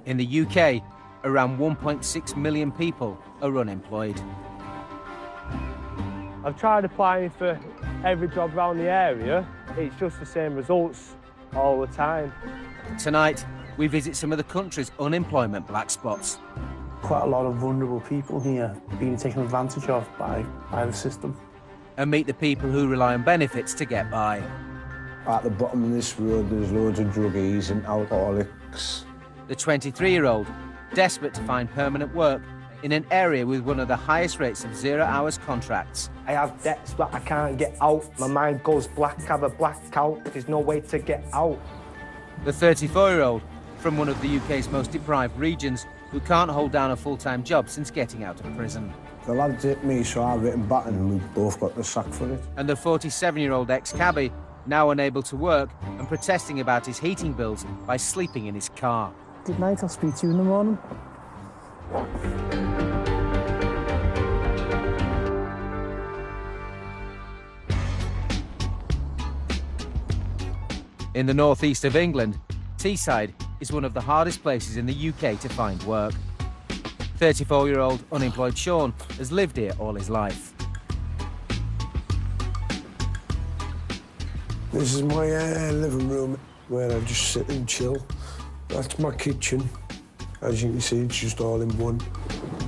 In the UK, around 1.6 million people are unemployed. I've tried applying for every job around the area. It's just the same results all the time. Tonight, we visit some of the country's unemployment black spots. Quite a lot of vulnerable people here being taken advantage of by the system. And meet the people who rely on benefits to get by. At the bottom of this road, there's loads of druggies and alcoholics. The 23-year-old, desperate to find permanent work in an area with one of the highest rates of zero-hours contracts. I have debts that I can't get out. My mind goes black, I have a blackout. There's no way to get out. The 34-year-old, from one of the UK's most deprived regions, who can't hold down a full-time job since getting out of prison. The lads hit me, so I've hit back and we both got the sack for it. And the 47-year-old ex-cabbie, now unable to work and protesting about his heating bills by sleeping in his car. Good night, I'll speak to you in the morning. In the northeast of England, Teesside is one of the hardest places in the UK to find work. 34-year-old unemployed Sean has lived here all his life. This is my living room where I just sit and chill. That's my kitchen. As you can see, it's just all in one.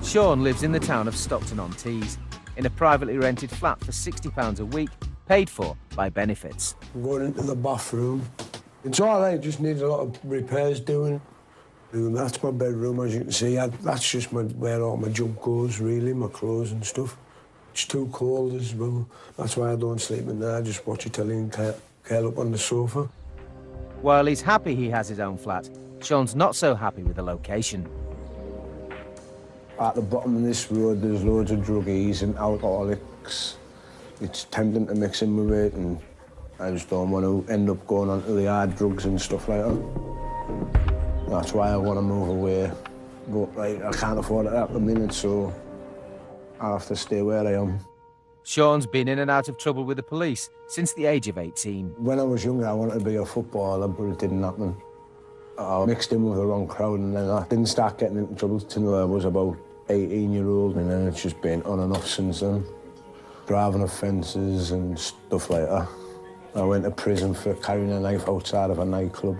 Sean lives in the town of Stockton-on-Tees, in a privately rented flat for £60 a week, paid for by benefits. I'm going into the bathroom. It's all right, just needs a lot of repairs doing. And that's my bedroom, as you can see. That's just where all my junk goes, really, my clothes and stuff. It's too cold as well. That's why I don't sleep in there. I just watch a telly and curl up on the sofa. While he's happy he has his own flat, Sean's not so happy with the location. At the bottom of this road, there's loads of druggies and alcoholics. It's tempting to mix in with it, and I just don't want to end up going on to the hard drugs and stuff like that. That's why I want to move away. But like, I can't afford it at the minute, so I have to stay where I am. Sean's been in and out of trouble with the police since the age of 18. When I was younger, I wanted to be a footballer, but it didn't happen. I mixed in with the wrong crowd, and then I didn't start getting into trouble until I was about 18-year-old, and then it's just been on and off since then. Driving offences and stuff like that. I went to prison for carrying a knife outside of a nightclub,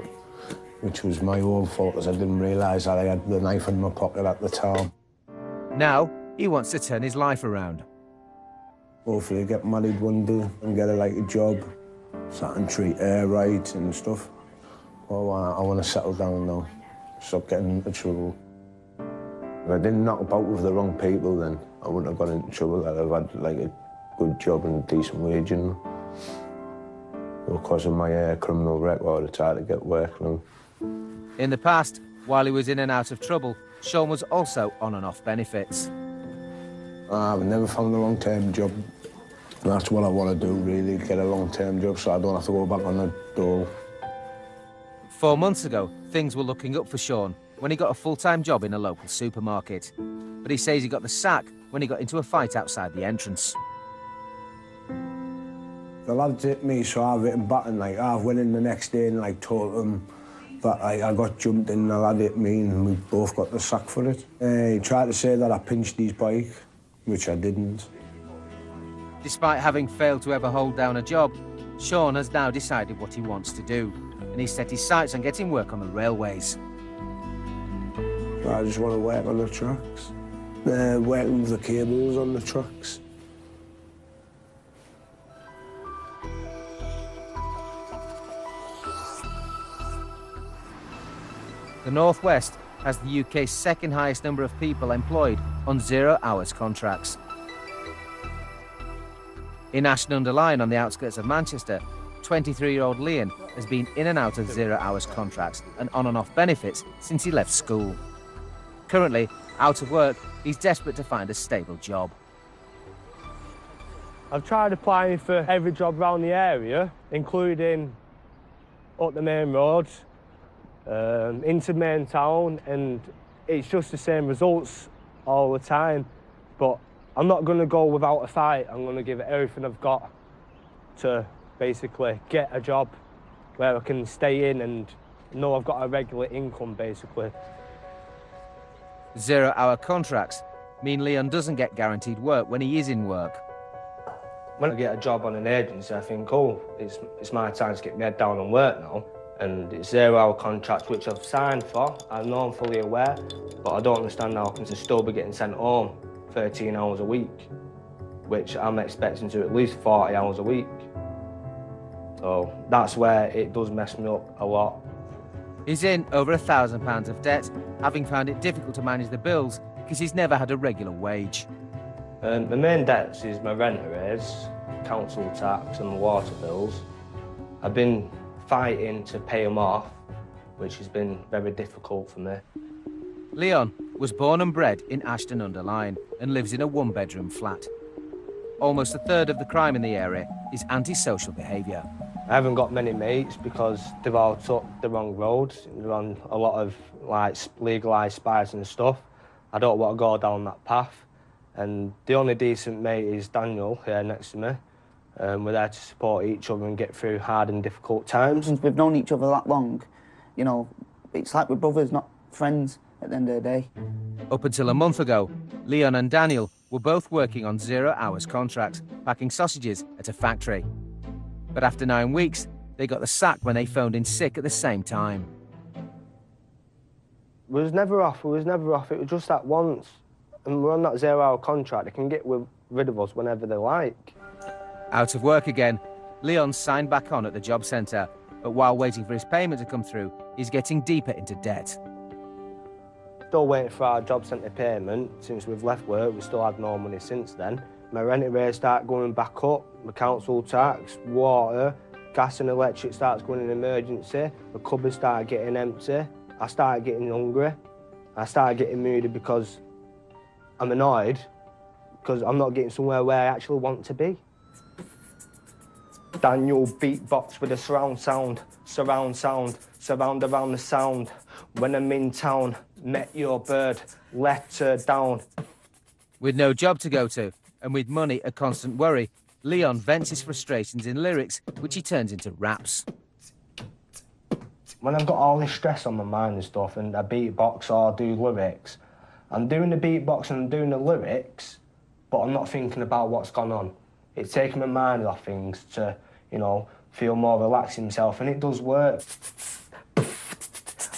which was my own fault, as I didn't realise that I had the knife in my pocket at the time. Now, he wants to turn his life around. Hopefully get married one day and get a job, so I can treat her right and stuff. Oh, I want to settle down now, stop getting into trouble. If I didn't knock about with the wrong people, then I wouldn't have got into trouble. I'd have had a good job and a decent wage, you know. Because of my criminal record, I tried to get work now. In the past, while he was in and out of trouble, Sean was also on and off benefits. I've never found a long-term job. That's what I want to do, really, get a long-term job so I don't have to go back on the dole. 4 months ago, things were looking up for Sean when he got a full-time job in a local supermarket. But he says he got the sack when he got into a fight outside the entrance. The lads hit me, so I've hit back, and I've went in the next day and told them that I got jumped in, the lad hit me, and we both got the sack for it. He tried to say that I pinched his bike, which I didn't. Despite having failed to ever hold down a job, Sean has now decided what he wants to do, and he's set his sights on getting work on the railways. I just want to work on the tracks, working with the cables on the tracks. The North West has the UK's second highest number of people employed on zero-hours contracts. In Ashton-under-Lyne, on the outskirts of Manchester, 23-year-old Liam has been in and out of zero-hours contracts and on and off benefits since he left school. Currently, out of work, he's desperate to find a stable job. I've tried applying for every job around the area, including up the main roads, into main town, and it's just the same results all the time. But I'm not going to go without a fight. I'm going to give it everything I've got to basically get a job where I can stay in and know I've got a regular income, basically. 0-hour contracts mean Leon doesn't get guaranteed work when he is in work. When I get a job on an agency, I think, oh, it's my time to get my head down and work now. And it's 0-hour contracts, which I've signed for. I know I'm fully aware, but I don't understand how I can still be getting sent home 13 hours a week, which I'm expecting to at least 40 hours a week. So that's where it does mess me up a lot. He's in over £1,000 of debt, having found it difficult to manage the bills because he's never had a regular wage. The main debts is my rent arrears, council tax and my water bills. I've been fighting to pay them off, which has been very difficult for me. Leon was born and bred in Ashton-under-Lyne and lives in a one-bedroom flat. Almost a third of the crime in the area is antisocial behaviour. I haven't got many mates because they've all took the wrong roads. They're on a lot of like legalised spice and stuff. I don't want to go down that path. And the only decent mate is Daniel here next to me. We're there to support each other and get through hard and difficult times. Since we've known each other that long, you know, it's like we're brothers, not friends at the end of the day. Up until a month ago, Leon and Daniel were both working on 0-hour contracts, packing sausages at a factory. But after 9 weeks, they got the sack when they phoned in sick at the same time. We was never off, It was just that once. And we're on that 0-hour contract. They can get rid of us whenever they like. Out of work again, Leon signed back on at the job centre, but while waiting for his payment to come through, he's getting deeper into debt. Still waiting for our job centre payment. Since we've left work, we still had no money since then. My rent arrears start going back up, my council tax, water, gas and electric starts going in emergency, my cupboards start getting empty, I started getting hungry, I started getting moody because I'm annoyed because I'm not getting somewhere where I actually want to be. Daniel beatbox with a surround sound, surround around the sound. When I'm in town, met your bird, let her down. With no job to go to, and with money a constant worry, Leon vents his frustrations in lyrics, which he turns into raps. When I've got all this stress on my mind and stuff, and I beatbox or do lyrics, I'm doing the beatbox and I'm doing the lyrics, but I'm not thinking about what's gone on. It's taking my mind off things to, you know, feel more relaxed in myself, and it does work.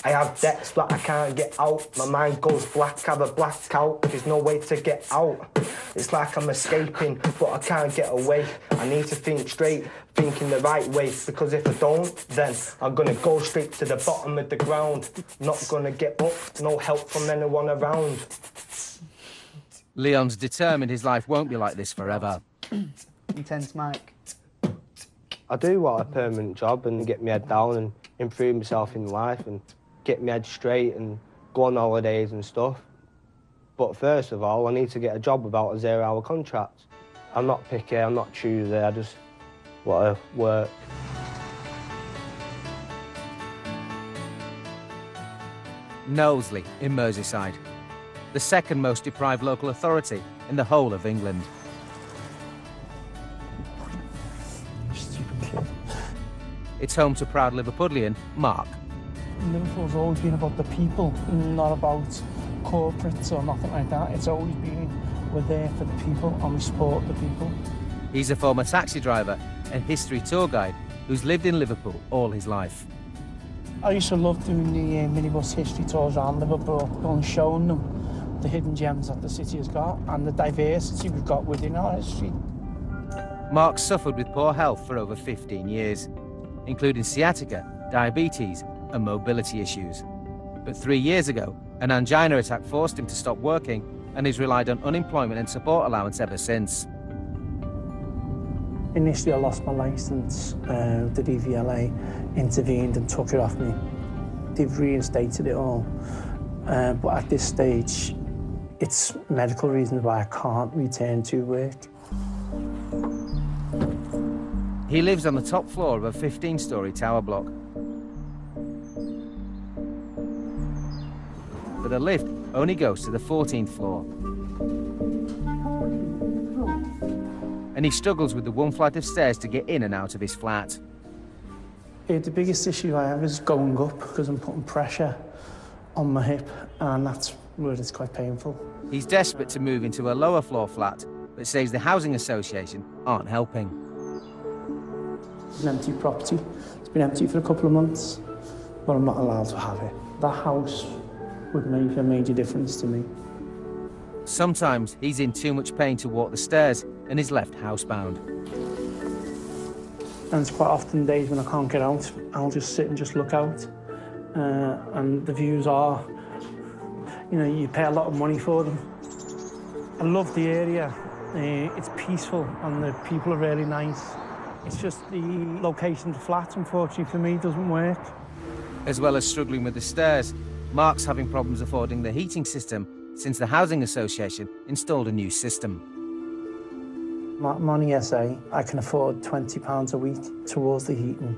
I have debts that I can't get out. My mind goes black, I have a blackout. There's no way to get out. It's like I'm escaping, but I can't get away. I need to think straight, thinking the right way, because if I don't, then I'm gonna go straight to the bottom of the ground. Not gonna get up, no help from anyone around. Leon's determined his life won't be like this forever. Intense, Mike. I do want a permanent job and get my head down and improve myself in life and get my head straight and go on holidays and stuff. But first of all, I need to get a job without a 0-hour contract. I'm not picky, I'm not choosy, I just want to work. Knowsley in Merseyside, the second most deprived local authority in the whole of England. Stupid kid. It's home to proud Liverpudlian Mark. Liverpool's always been about the people, not about corporates or nothing like that. It's always been, we're there for the people and we support the people. He's a former taxi driver and history tour guide who's lived in Liverpool all his life. I used to love doing the minibus history tours around Liverpool and showing them the hidden gems that the city has got and the diversity we've got within our history. Mark suffered with poor health for over 15 years, including sciatica, diabetes and mobility issues. But 3 years ago, an angina attack forced him to stop working, and he's relied on unemployment and support allowance ever since. Initially, I lost my licence. The DVLA intervened and took it off me. They've reinstated it all. But at this stage, it's medical reasons why I can't return to work. He lives on the top floor of a 15-storey tower block. But the lift only goes to the 14th floor. And he struggles with the one flight of stairs to get in and out of his flat. The biggest issue I have is going up because I'm putting pressure on my hip, and that's where it's quite painful. He's desperate to move into a lower floor flat, but says the housing association aren't helping. It's an empty property. It's been empty for a couple of months, but I'm not allowed to have it. That house would make a major difference to me. Sometimes he's in too much pain to walk the stairs and is left housebound. And it's quite often days when I can't get out. I'll just sit and just look out. And the views are, you know, you pay a lot of money for them. I love the area. It's peaceful and the people are really nice. It's just the location of the flat, unfortunately, for me, doesn't work. As well as struggling with the stairs, Mark's having problems affording the heating system since the Housing Association installed a new system. I'm on ESA. I can afford £20 a week towards the heating.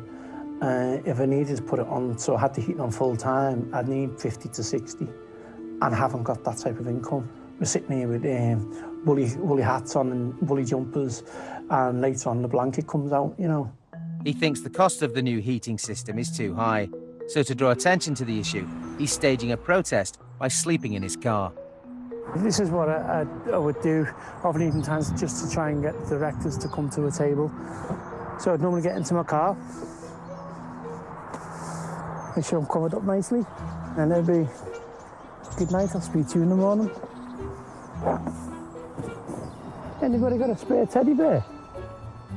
If I needed to put it on, so I had the heating on full time, I'd need 50 to 60. And I haven't got that type of income. We're sitting here with woolly hats on and woolly jumpers, and later on the blanket comes out, you know. He thinks the cost of the new heating system is too high, so to draw attention to the issue, he's staging a protest by sleeping in his car. This is what I would do often evening times, just to try and get the directors to come to a table. So I'd normally get into my car, make sure I'm covered up nicely, and it'd be good night. I'll speak to you in the morning. Anybody got a spare teddy bear?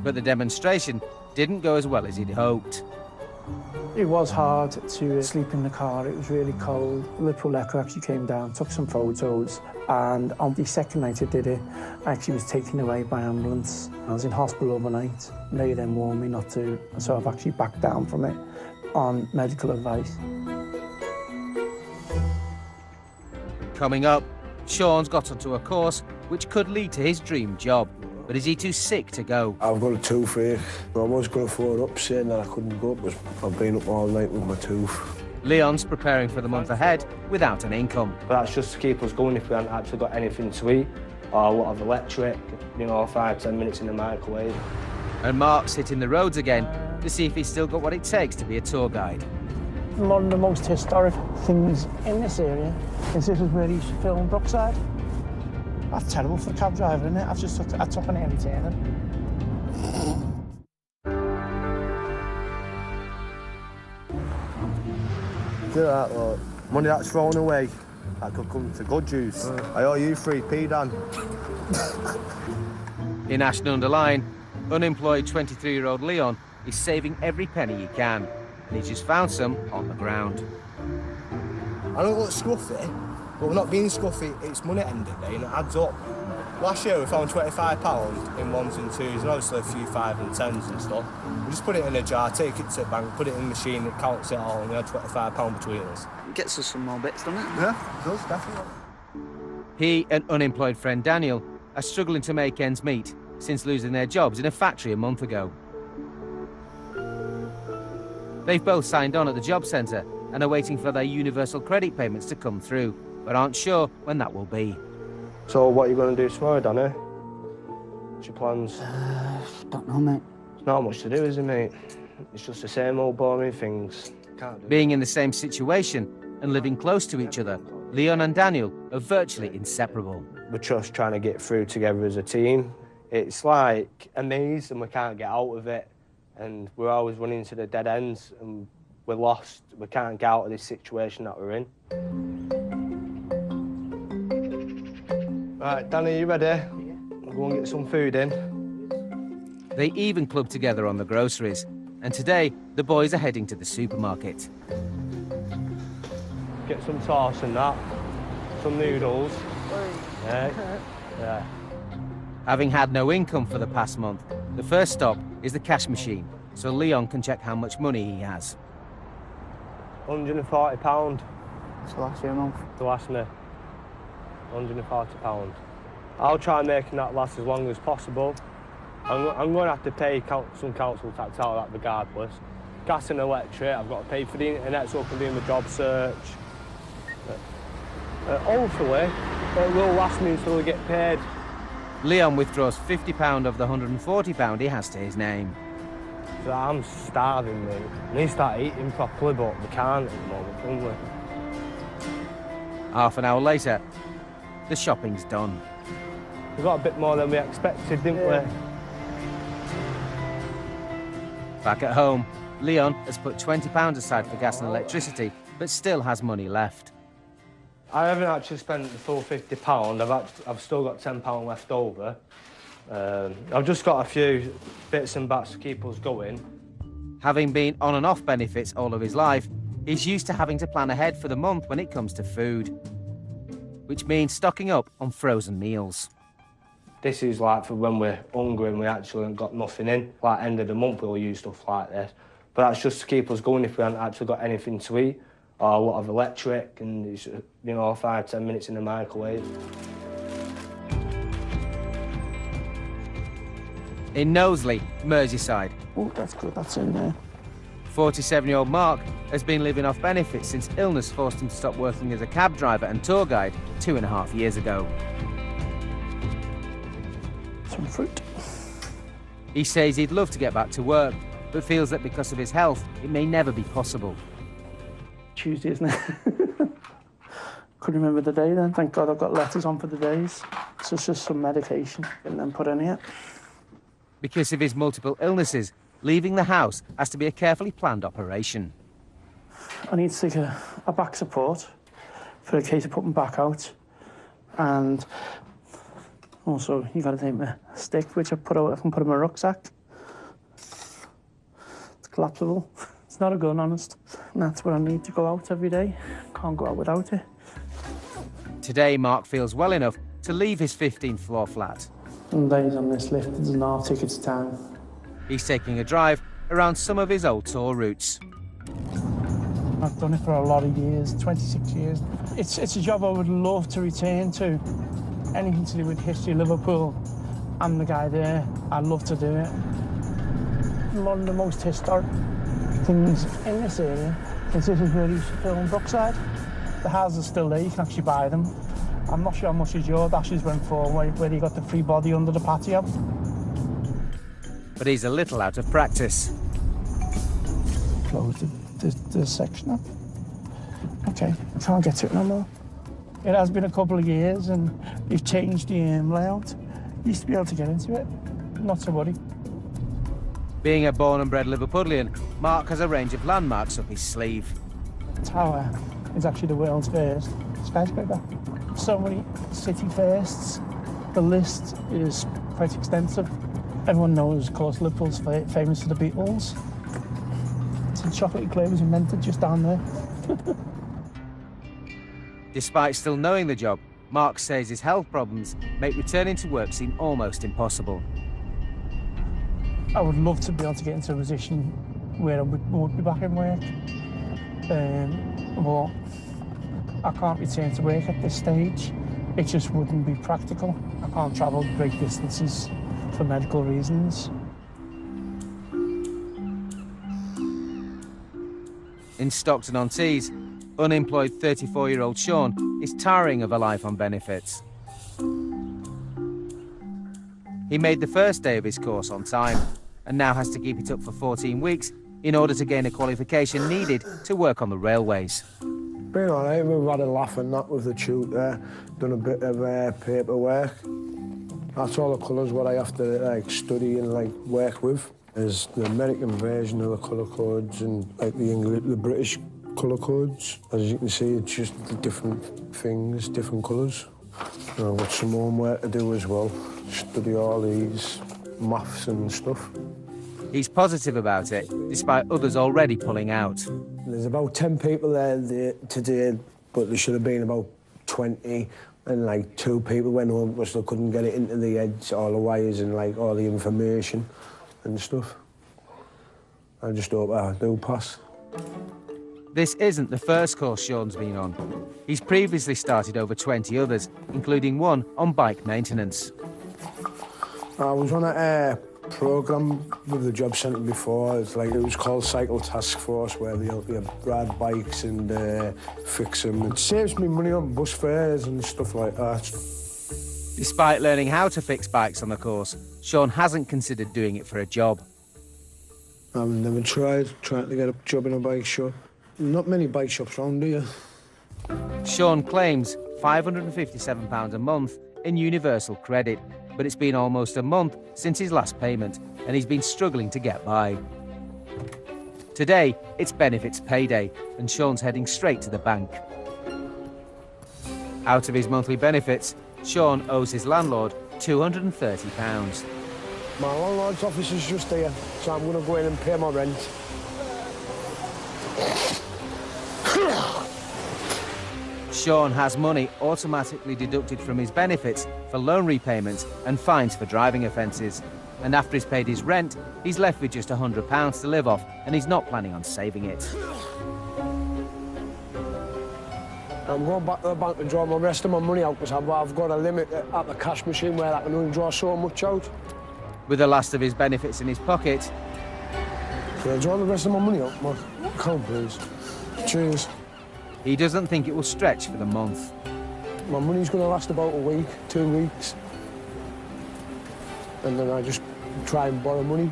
But the demonstration didn't go as well as he'd hoped. It was hard to sleep in the car. It was really cold. Liverpool Echo actually came down, took some photos, and on the second night I did it, I actually was taken away by ambulance. I was in hospital overnight. They then warned me not to, so I've actually backed down from it on medical advice. Coming up, Sean's got onto a course which could lead to his dream job. But is he too sick to go? I've got a toothache. I was going to phone up saying that I couldn't go because I've been up all night with my tooth. Leon's preparing for the month ahead without an income. But that's just to keep us going if we haven't actually got anything to eat, or a lot of electric, you know, 5-10 minutes in the microwave. And Mark's hitting the roads again to see if he's still got what it takes to be a tour guide. One of the most historic things in this area is this is where he used to film Brookside. That's terrible for a cab driver, isn't it? I took an early turn. Do that, look. Money that's thrown away, that could come to good use. I owe you 3p, Dan. In Ashton-under-Lyne, unemployed 23-year-old Leon is saving every penny he can, and he's just found some on the ground. I don't look scruffy, but we're not being scruffy, it's money at the end of the day and it adds up. Last year we found £25 in ones and twos and obviously a few 5 and 10s and stuff. We just put it in a jar, take it to the bank, put it in the machine, it counts it all and we had £25 between us. It gets us some more bits, doesn't it? Yeah, it does, definitely. He and unemployed friend Daniel are struggling to make ends meet since losing their jobs in a factory a month ago. They've both signed on at the job centre and are waiting for their universal credit payments to come through, but aren't sure when that will be. So what are you going to do tomorrow, Danny? What's your plans? Don't know, mate. There's not much to do, is it, mate? It's just the same old boring things. Can't do Being in the same situation and living close to each other, Leon and Daniel are virtually inseparable. We're just trying to get through together as a team. It's like a maze and we can't get out of it. And we're always running into the dead ends and we're lost. We can't get out of this situation that we're in. Right, Danny, you ready? Yeah. We'll go and get some food in. They even club together on the groceries, and today the boys are heading to the supermarket. Get some sauce and that, some noodles. Yeah. Having had no income for the past month, the first stop is the cash machine, so Leon can check how much money he has. £140. It's the last year month. To last me. £140. I'll try making that last as long as possible. I'm going to have to pay some council tax out of that regardless. Gas and electric, I've got to pay for the internet so I can do my job search. Hopefully, it will last me until I get paid. Leon withdraws £50 of the £140 he has to his name. So I'm starving, mate. I need to start eating properly, but we can't at the moment, can we? Half an hour later, the shopping's done. We got a bit more than we expected, didn't we? Back at home, Leon has put £20 aside for gas and electricity, but still has money left. I haven't actually spent the full £50. I've still got £10 left over. I've just got a few bits and bats to keep us going. Having been on and off benefits all of his life, he's used to having to plan ahead for the month when it comes to food, which means stocking up on frozen meals. This is like for when we're hungry and we actually ain't got nothing in. Like end of the month we'll use stuff like this. But that's just to keep us going if we haven't actually got anything to eat. Or a lot of electric and it's, 5-10 minutes in the microwave. In Knowsley, Merseyside, Oh, that's good, that's in there. 47-year-old Mark has been living off benefits since illness forced him to stop working as a cab driver and tour guide 2.5 years ago. Some fruit. He says he'd love to get back to work, but feels that because of his health, it may never be possible. Tuesday, isn't it? Couldn't remember the day then. Thank God I've got letters on for the days. So it's just some medication and then put in here. Because of his multiple illnesses, leaving the house has to be a carefully planned operation. I need to take a back support for a case of putting back out. And also, you got to take my stick, which I can put in my rucksack. It's collapsible. It's not a gun, honest. And that's what I need to go out every day. Can't go out without it. Today, Mark feels well enough to leave his 15th floor flat. Some days on this lift, there's an half tickets down. He's taking a drive around some of his old tour routes. I've done it for a lot of years, 26 years. It's a job I would love to return to. Anything to do with history, Liverpool. I'm the guy there. I'd love to do it. One of the most historic things in this area is this is where he filmed Brookside. The houses are still there, you can actually buy them. I'm not sure how much his Jordashes went for, where he got the free body under the patio. But he's a little out of practice. Close the section up. Okay, I can't get to it no more. It has been a couple of years and we've changed the layout. Used to be able to get into it, not to worry. Being a born and bred Liverpudlian, Mark has a range of landmarks up his sleeve. The tower is actually the world's first skyscraper. So many city firsts. The list is quite extensive. Everyone knows, of course, Liverpool's famous for the Beatles. So chocolate eclair was invented just down there. Despite still knowing the job, Mark says his health problems make returning to work seem almost impossible. I would love to be able to get into a position where I would be back in work. But I can't return to work at this stage. It just wouldn't be practical. I can't travel great distances for medical reasons. In Stockton-on-Tees, unemployed 34-year-old Sean is tiring of a life on benefits. He made the first day of his course on time and now has to keep it up for 14 weeks in order to gain a qualification needed to work on the railways. Been all right, we've had a laugh and that with the tutor, done a bit of paperwork. That's all the colours what I have to study and work with. Is the American version of the colour codes and the British colour codes. As you can see, it's just the different things, different colours. And I've got some homework to do as well. Study all these maths and stuff. He's positive about it, despite others already pulling out. There's about 10 people there today, but there should have been about 20, and 2 people went home because they couldn't get it into the heads, all the wires and all the information and stuff. I just hope I do pass. This isn't the first course Sean's been on. He's previously started over 20 others, including one on bike maintenance. I was on a programme with the job centre before. It was called Cycle Task Force, where they help you ride bikes and fix them. It saves me money on bus fares and stuff like that. Despite learning how to fix bikes on the course, Sean hasn't considered doing it for a job. I've never tried trying to get a job in a bike shop. Not many bike shops around, do you? Sean claims £557 a month in universal credit, but it's been almost a month since his last payment, and he's been struggling to get by. Today, it's benefits payday, and Sean's heading straight to the bank. Out of his monthly benefits, Sean owes his landlord £230. My landlord's office is just here, so I'm going to go in and pay my rent. Sean has money automatically deducted from his benefits for loan repayments and fines for driving offences. And after he's paid his rent, he's left with just £100 to live off, and he's not planning on saving it. I'm going back to the bank to draw the rest of my money out because I've got a limit at the cash machine where I can only draw so much out. With the last of his benefits in his pocket, Can I draw the rest of my money out, my account, please? Cheers. he doesn't think it will stretch for the month. My money's going to last about a week, 2 weeks. And then I just try and borrow money.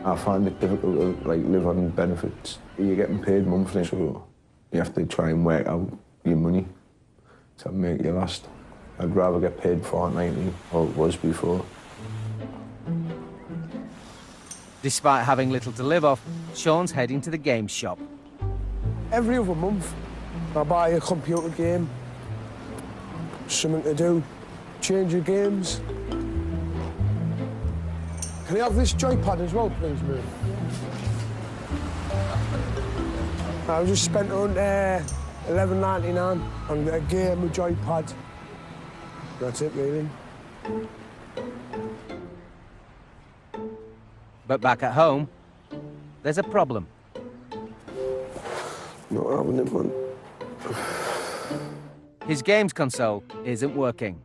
I find it difficult to live on benefits. You're getting paid monthly, so you have to try and work out your money to make you last. I'd rather get paid fortnightly, or it was before. Despite having little to live off, Sean's heading to the game shop. Every other month, I buy a computer game, something to do, change the games. Can I have this joypad as well, please, mate? I just spent on $11.99 on a game, a joypad. That's it, really. But back at home, there's a problem. Not having it, man. His games console isn't working.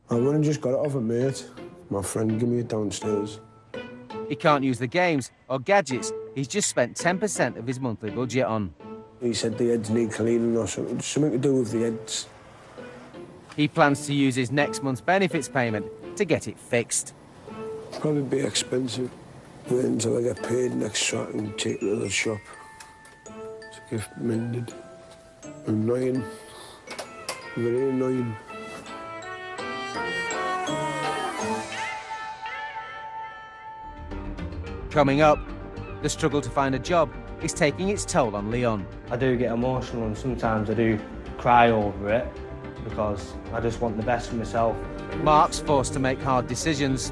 I've only just got it off a mate. My friend gave me it downstairs. He can't use the games or gadgets he's just spent 10% of his monthly budget on. He said the heads need cleaning or something to do with the heads. He plans to use his next month's benefits payment to get it fixed. Probably be expensive. Wait until I get paid next so I can take it to the shop to get mended. Annoying. Very annoying. Coming up, the struggle to find a job is taking its toll on Leon. I do get emotional and sometimes I do cry over it because I just want the best for myself. Mark's forced to make hard decisions.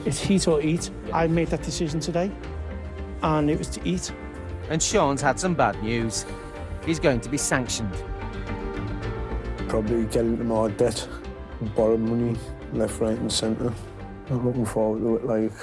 It's heat or eat. I made that decision today, and it was to eat. And Sean's had some bad news. He's going to be sanctioned. Probably get into more debt, borrow money left, right and centre. I'm looking forward to it, like...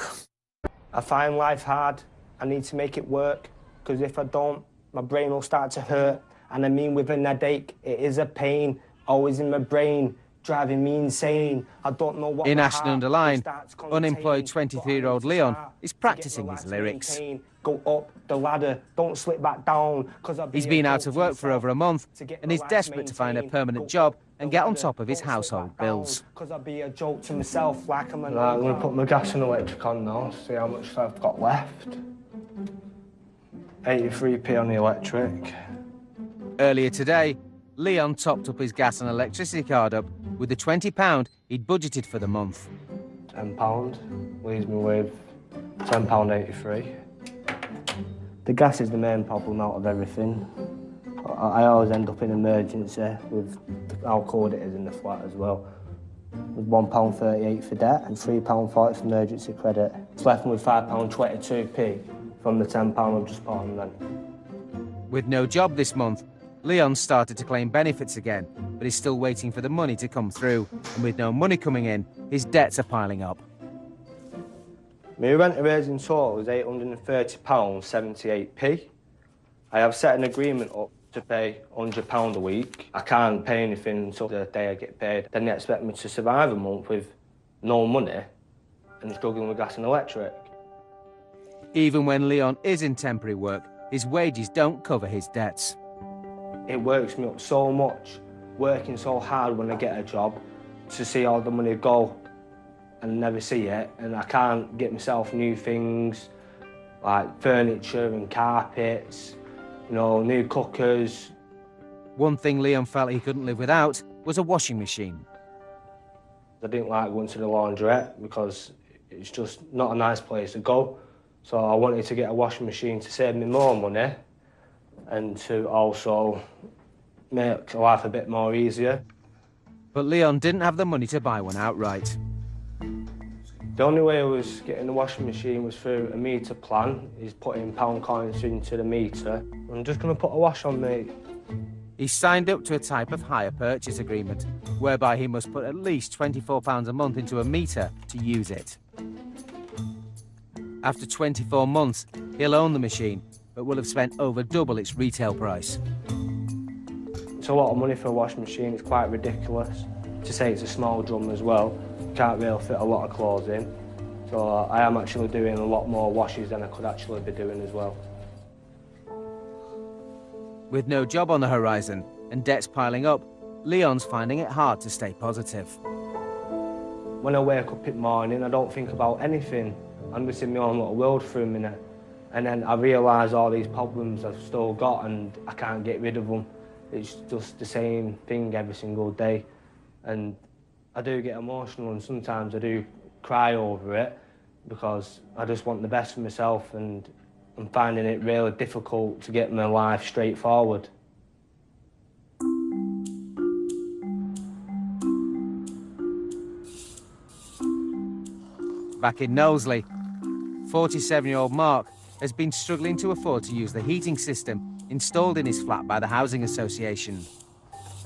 I find life hard. I need to make it work, because if I don't, my brain will start to hurt. And I mean, with a headache, it is a pain, always in my brain, driving me insane. I don't know what. In Ashton-under-Lyne, unemployed 23-year-old Leon is practicing his lyrics. Go up the ladder, don't slip back down. He's been out of work for over a month and is desperate to find a permanent job and get on top of his household bills. Because I'd be a joke to myself, like I'm going to put my gas and electric on now, see how much I've got left. 83p on the electric. Earlier today, Leon topped up his gas and electricity card up with the £20 he'd budgeted for the month. £10 leaves me with £10.83. The gas is the main problem out of everything. I always end up in emergency with how cold it is in the flat as well. With £1.38 for debt and £3.40 for emergency credit. It's left me with £5.22p from the £10 I've just put on then. With no job this month, Leon started to claim benefits again, but he's still waiting for the money to come through. And with no money coming in, his debts are piling up. My rent arrears in total is £830.78p. I have set an agreement up to pay £100 a week. I can't pay anything until the day I get paid. Then they expect me to survive a month with no money and struggling with gas and electric. Even when Leon is in temporary work, his wages don't cover his debts. It works me up so much, working so hard when I get a job, to see all the money go and never see it, and I can't get myself new things like furniture and carpets, you know, new cookers. One thing Leon felt he couldn't live without was a washing machine. I didn't like going to the laundrette because it's just not a nice place to go. So I wanted to get a washing machine to save me more money and to also make life a bit more easier. But Leon didn't have the money to buy one outright. The only way I was getting the washing machine was through a meter plan, is putting pound coins into the meter. I'm just going to put a wash on, mate. He signed up to a type of hire purchase agreement, whereby he must put at least £24 a month into a meter to use it. After 24 months, he'll own the machine, but will have spent over double its retail price. It's a lot of money for a washing machine, it's quite ridiculous. To say it's a small drum as well, you can't really fit a lot of clothes in. So I am actually doing a lot more washes than I could actually be doing as well. With no job on the horizon and debts piling up, Leon's finding it hard to stay positive. When I wake up in the morning, I don't think about anything. I'm just in my own little world for a minute. And then I realise all these problems I've still got and I can't get rid of them. It's just the same thing every single day. And I do get emotional and sometimes I do cry over it because I just want the best for myself and I'm finding it really difficult to get my life straight forward. Back in Knowsley, 47-year-old Mark has been struggling to afford to use the heating system installed in his flat by the Housing Association.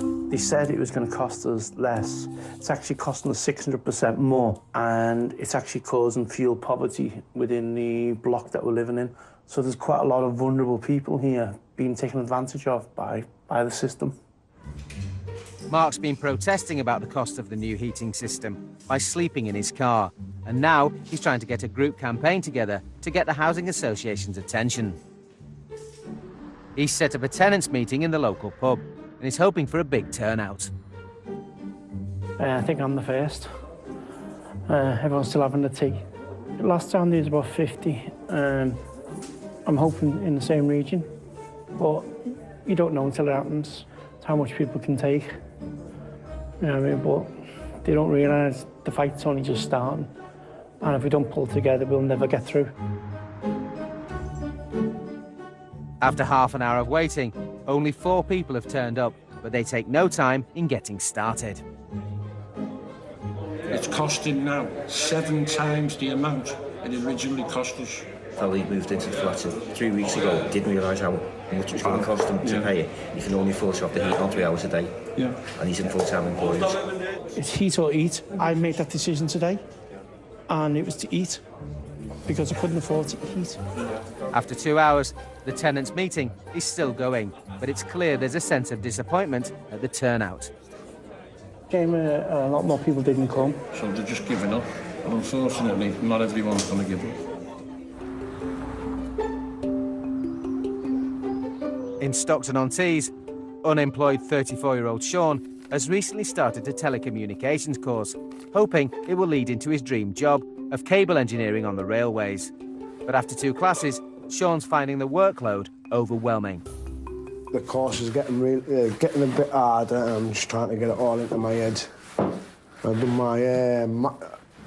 They said it was going to cost us less. It's actually costing us 600% more, and it's actually causing fuel poverty within the block that we're living in. So there's quite a lot of vulnerable people here being taken advantage of by the system. Mark's been protesting about the cost of the new heating system by sleeping in his car, and now he's trying to get a group campaign together to get the Housing Association's attention. He's set up a tenants meeting in the local pub and is hoping for a big turnout. I think I'm the first. Everyone's still having the tea. Last time there was about 50. I'm hoping in the same region, but you don't know until it happens. It's how much people can take. You know what I mean? But they don't realise the fight's only just starting. And if we don't pull together, we'll never get through. After half an hour of waiting, only 4 people have turned up, but they take no time in getting started. It's costing now 7 times the amount it originally cost us. Fellow moved into the flat 3 weeks ago, didn't realise how much it was going to cost him to pay it. You can only afford to have the heat on 3 hours a day. Yeah. And he's in full-time employment. It's heat or eat. I made that decision today, and it was to eat, because I couldn't afford to eat. After 2 hours, the tenants' meeting is still going, but it's clear there's a sense of disappointment at the turnout. A lot more people didn't come. So they're just giving up. And unfortunately, not everyone's going to give up. In Stockton-on-Tees, unemployed 34-year-old Sean has recently started a telecommunications course, hoping it will lead into his dream job of cable engineering on the railways. But after 2 classes, Sean's finding the workload overwhelming. The course is getting a bit harder and I'm just trying to get it all into my head. I've done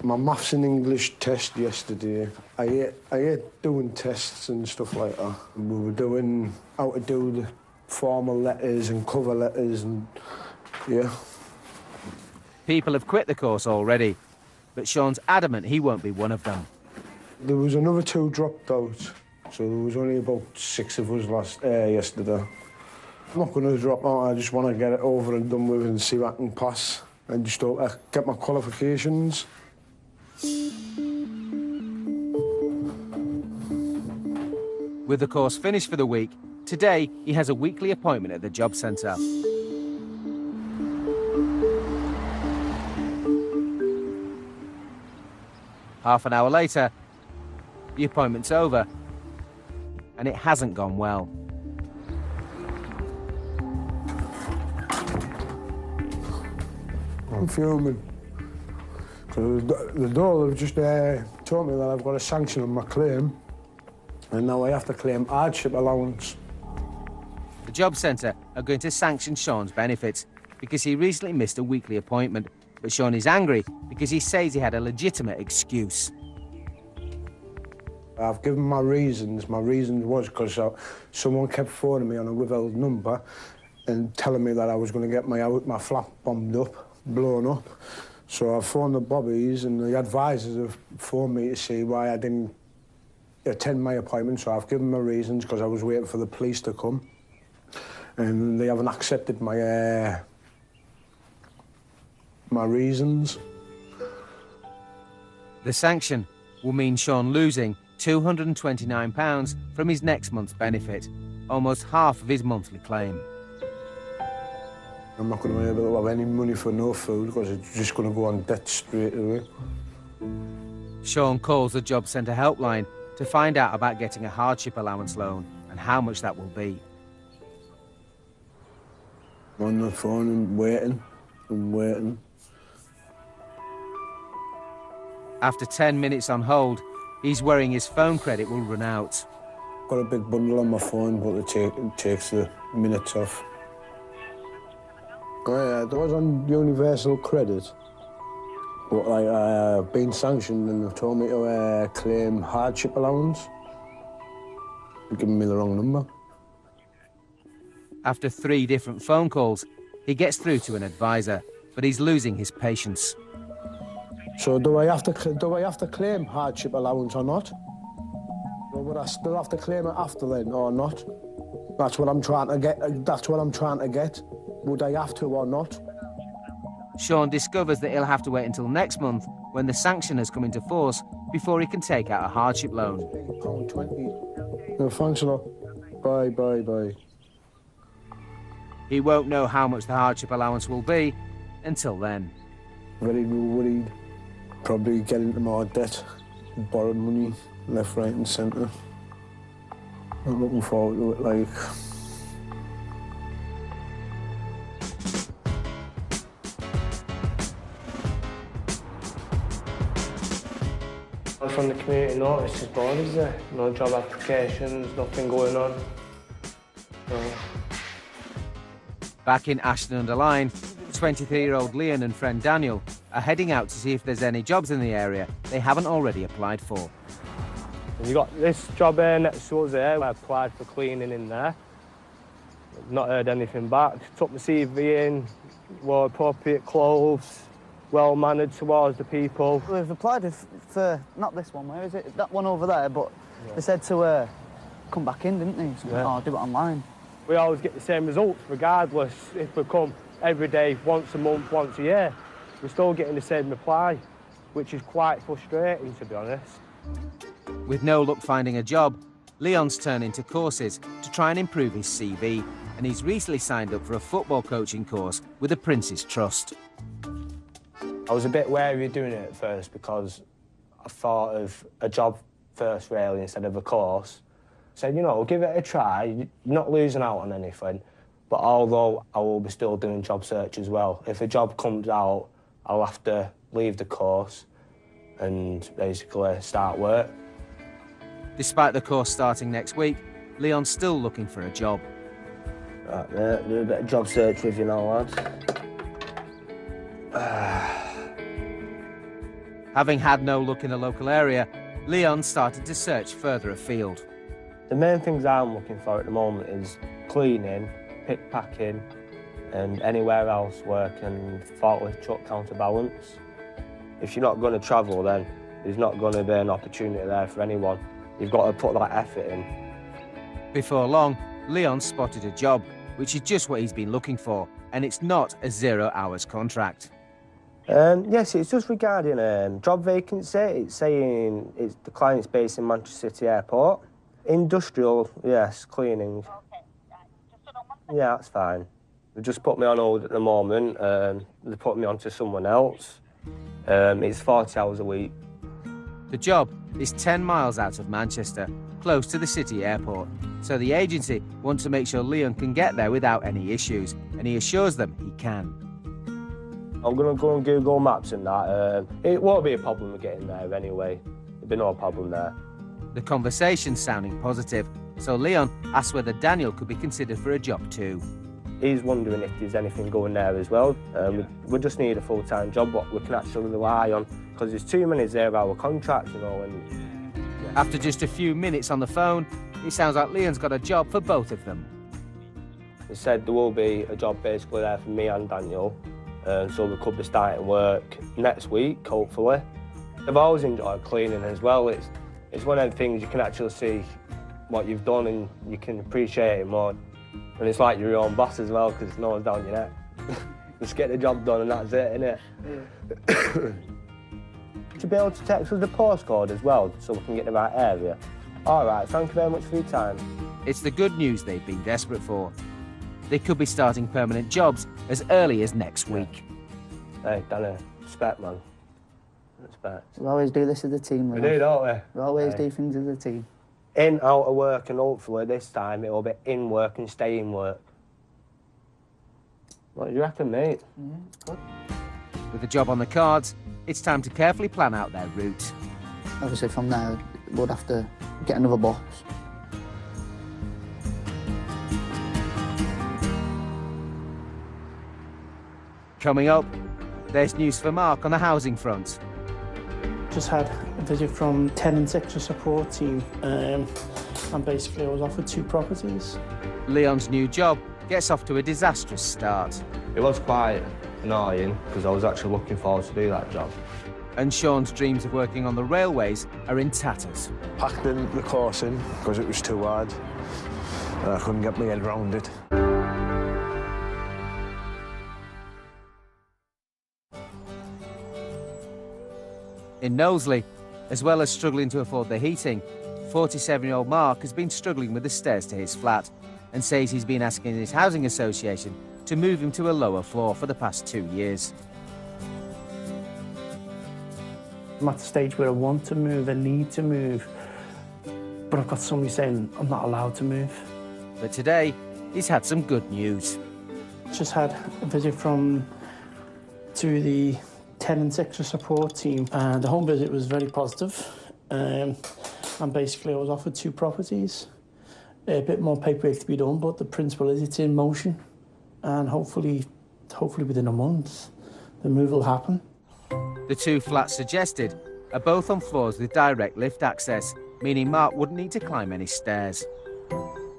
my maths and English test yesterday. I hate doing tests and stuff like that. We were doing how to do the formal letters and cover letters and, yeah. People have quit the course already, but Sean's adamant he won't be one of them. There was another 2 dropped out, so there was only about 6 of us yesterday. I'm not going to drop out, I just want to get it over and done with and see what I can pass and just get my qualifications. With the course finished for the week, today he has a weekly appointment at the job centre. Half an hour later, the appointment's over, and it hasn't gone well. I'm fuming. The Dole have just told me that I've got a sanction on my claim, and now I have to claim hardship allowance. The job centre are going to sanction Sean's benefits because he recently missed a weekly appointment, but Sean is angry because he says he had a legitimate excuse. I've given my reasons. My reason was because someone kept phoning me on a withheld number and telling me that I was going to get my flat bombed up, blown up. So I phoned the bobbies and the advisors have phoned me to see why I didn't attend my appointment. So I've given my reasons because I was waiting for the police to come. And they haven't accepted my reasons. The sanction will mean Sean losing £229 from his next month's benefit, almost half of his monthly claim. I'm not going to be able to have any money for no food because it's just going to go on debt straight away. Sean calls the job centre helpline to find out about getting a hardship allowance loan and how much that will be. I'm on the phone and waiting. After 10 minutes on hold, he's worrying his phone credit will run out. Got a big bundle on my phone, but it takes the minutes off. Oh, yeah, that was on universal credit, but I've been sanctioned and they've told me to claim hardship allowance. They've given me the wrong number. After 3 different phone calls, he gets through to an advisor, but he's losing his patience. So do I have to claim hardship allowance or not? Or would I still have to claim it after then or not? That's what I'm trying to get. Would I have to or not? Sean discovers that he'll have to wait until next month when the sanction has come into force before he can take out a hardship loan. £20. No, thanks a lot. Bye. He won't know how much the hardship allowance will be until then. Very worried. Probably get into more debt, borrowed money, left, right and centre. Not looking forward to it, like. From the community notice board, is there? No job applications, nothing going on. No. Back in Ashton-under-Lyne, 23-year-old Leon and friend Daniel are heading out to see if there's any jobs in the area they haven't already applied for. You got this job here next to us here. I applied for cleaning in there. Not heard anything back. Took my CV in, wore appropriate clothes, well-mannered towards the people. We've applied for, not this one, where is it? That one over there, but they said to come back in, didn't they? So, oh, do it online. We always get the same results, regardless if we come every day, once a month, once a year. We're still getting the same reply, which is quite frustrating, to be honest. With no luck finding a job, Leon's turning to courses to try and improve his CV, and he's recently signed up for a football coaching course with the Prince's Trust. I was a bit wary of doing it at first because I thought of a job first, really, instead of a course. Said, you know, give it a try, you're not losing out on anything. But although I will be still doing job search as well, if a job comes out, I'll have to leave the course and basically start work. Despite the course starting next week, Leon's still looking for a job. Right, mate, do a bit of job search with you now, lads. Having had no luck in the local area, Leon started to search further afield. The main things I'm looking for at the moment is cleaning, pick packing, and anywhere else where I can forklift truck counterbalance. If you're not going to travel, then there's not going to be an opportunity there for anyone. You've got to put that effort in. Before long, Leon spotted a job, which is just what he's been looking for, and it's not a 0 hours contract. Yes, it's just regarding job vacancy. It's saying the client's based in Manchester City Airport. Industrial, yes, cleaning. Yeah, that's fine. They just put me on hold at the moment. They put me on to someone else. It's 40 hours a week. The job is 10 miles out of Manchester, close to the city airport. So the agency wants to make sure Leon can get there without any issues, and he assures them he can. I'm going to go on Google Maps and that. It won't be a problem with getting there anyway. There'll be no problem there. The conversation's sounding positive, So Leon asks whether Daniel could be considered for a job too. He's wondering if there's anything going there as well. We just need a full-time job what we can actually rely on, because there's too many zero-hour contracts, you know. And After just a few minutes on the phone, it sounds like Leon's got a job for both of them. they said there will be a job basically there for me and Daniel, so we could be starting work next week, hopefully. I've always enjoyed cleaning as well. It's one of the things you can actually see what you've done and you can appreciate it more. And it's like you're your own boss as well, because no one's down your neck. Just get the job done and that's it, innit? Yeah. To be able to text us the postcode as well, so we can get the right area. All right, thank you very much for your time. It's the good news they've been desperate for. They could be starting permanent jobs as early as next week. Hey, Danny, respect, man. Respect. We always do this as a team. We do, don't we? We always do things as a team. In, out of work, and hopefully this time it'll be in work and stay in work. What do you reckon, mate? Yeah, good. With the job on the cards, it's time to carefully plan out their route. Obviously from there, we'll have to get another box. Coming up, there's news for Mark on the housing front. Just had a visit from tenant extra support team, and basically I was offered 2 properties. Leon's new job gets off to a disastrous start. It was quite annoying, because I was actually looking forward to do that job. And Sean's dreams of working on the railways are in tatters. Packed in the course in because it was too hard and I couldn't get my head around it. In Knowsley, as well as struggling to afford the heating, 47-year-old Mark has been struggling with the stairs to his flat and says he's been asking his housing association to move him to a lower floor for the past 2 years. I'm at the stage where I want to move, I need to move, but I've got somebody saying I'm not allowed to move. But today, he's had some good news. Just had a visit to the tenants extra support team, and the home visit was very positive. And basically I was offered 2 properties. A bit more paperwork to be done, but the principle is it's in motion, and hopefully within a month the move will happen. The 2 flats suggested are both on floors with direct lift access, meaning Mark wouldn't need to climb any stairs.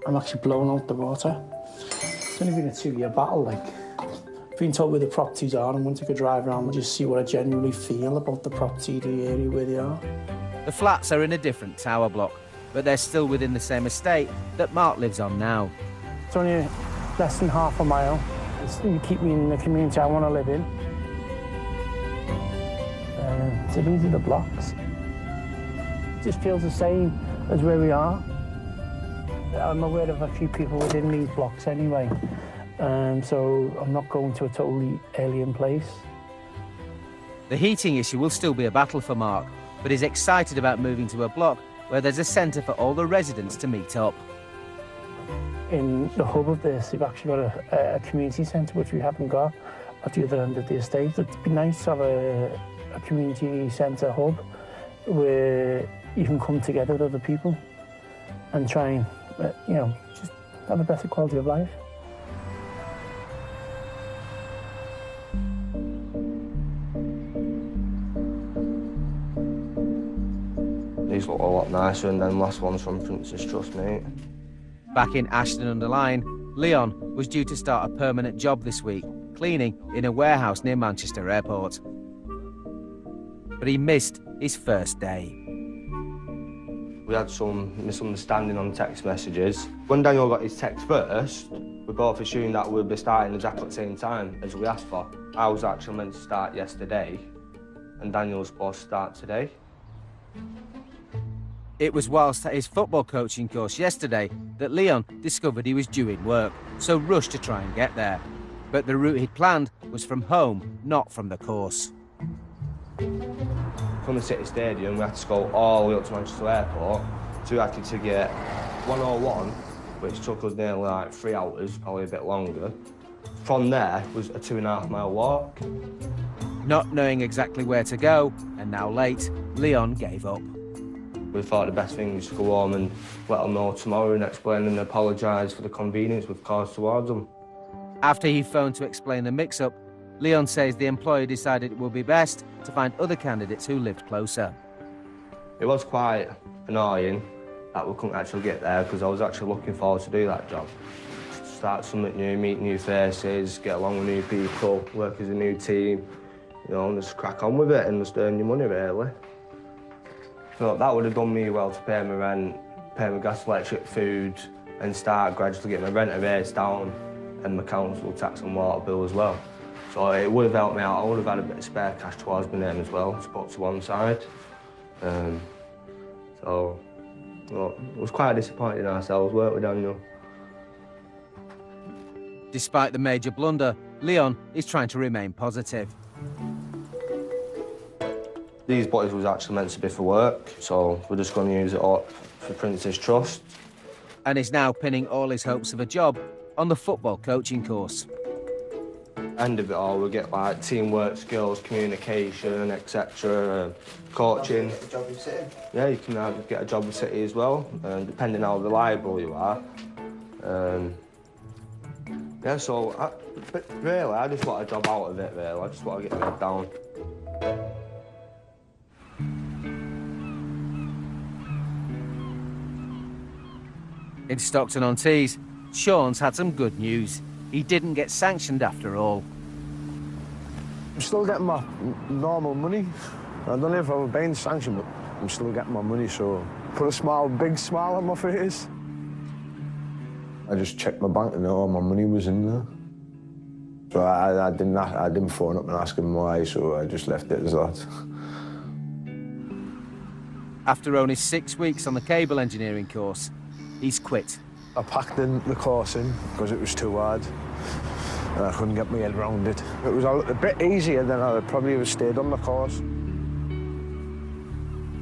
I'm actually blowing out the water. It's only been a 2-year battle, like. I've been told where the properties are, and want to go drive around and just see what I genuinely feel about the property, the area where they are. The flats are in a different tower block, but they're still within the same estate that Mark lives on now. It's only less than half a mile. It's to keep me in the community I want to live in. So these are the blocks. It just feels the same as where we are. I'm aware of a few people within these blocks anyway, so I'm not going to a totally alien place. The heating issue will still be a battle for Mark, but he's excited about moving to a block where there's a centre for all the residents to meet up. In the hub of this, they've actually got a community centre, which we haven't got at the other end of the estate. It'd be nice to have a community centre hub where you can come together with other people and try and, just have a better quality of life. These look a lot nicer than them last ones from Princess, trust me. Back in Ashton-under-Lyne, Leon was due to start a permanent job this week, cleaning in a warehouse near Manchester Airport. But he missed his first day. We had some misunderstanding on text messages. When Daniel got his text first, we both assumed that we'd be starting exactly at the same time as we asked for. I was actually meant to start yesterday, and Daniel was supposed to start today. It was whilst at his football coaching course yesterday that Leon discovered he was due in work, so rushed to try and get there. But the route he'd planned was from home, not from the course. From the City Stadium, we had to go all the way up to Manchester Airport, so we had to get 101, which took us nearly like 3 hours, probably a bit longer. From there was a 2.5 mile walk. Not knowing exactly where to go, and now late, Leon gave up. We thought the best thing was to go home and let them know tomorrow and explain and apologise for the convenience we've caused towards them. After he phoned to explain the mix-up, Leon says the employer decided it would be best to find other candidates who lived closer. It was quite annoying that we couldn't actually get there because I was actually looking forward to do that job. Start something new, meet new faces, get along with new people, work as a new team, you know, and just crack on with it and just earn your money, really. So that would have done me well to pay my rent, pay my gas, electric, food, and start gradually getting my rent arrears down and my council tax and water bill as well. So it would have helped me out. I would have had a bit of spare cash towards my name as well to put to one side. So well, it was quite disappointing in ourselves, weren't we, Daniel? Despite the major blunder, Leon is trying to remain positive. These bottles was actually meant to be for work, so we're just going to use it up for Prince's Trust. And is now pinning all his hopes of a job on the football coaching course. End of it all, we'll get like teamwork skills, communication, etc. Coaching. Get a job with City? Yeah, you can get a job with City as well, depending how reliable you are. Yeah, so but really, I just want a job out of it, really. I just want to get my head down. In Stockton-on-Tees, Sean's had some good news. He didn't get sanctioned after all. I'm still getting my normal money. I don't know if I was being sanctioned, but I'm still getting my money, so put a big smile on my face. I just checked my bank and all my money was in there. So I didn't phone up and ask him why, so I just left it as that. After only 6 weeks on the cable engineering course, he's quit. I packed the course in because it was too hard and I couldn't get my head around it. It was a bit easier than I probably would have stayed on the course.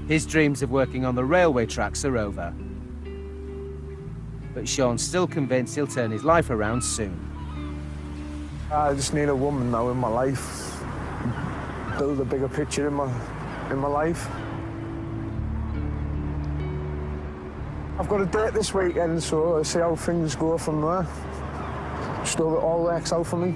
His dreams of working on the railway tracks are over. But Sean's still convinced he'll turn his life around soon. I just need a woman now in my life, build a bigger picture in my life. I've got a date this weekend, so I'll see how things go from there. Just hope it all works out for me.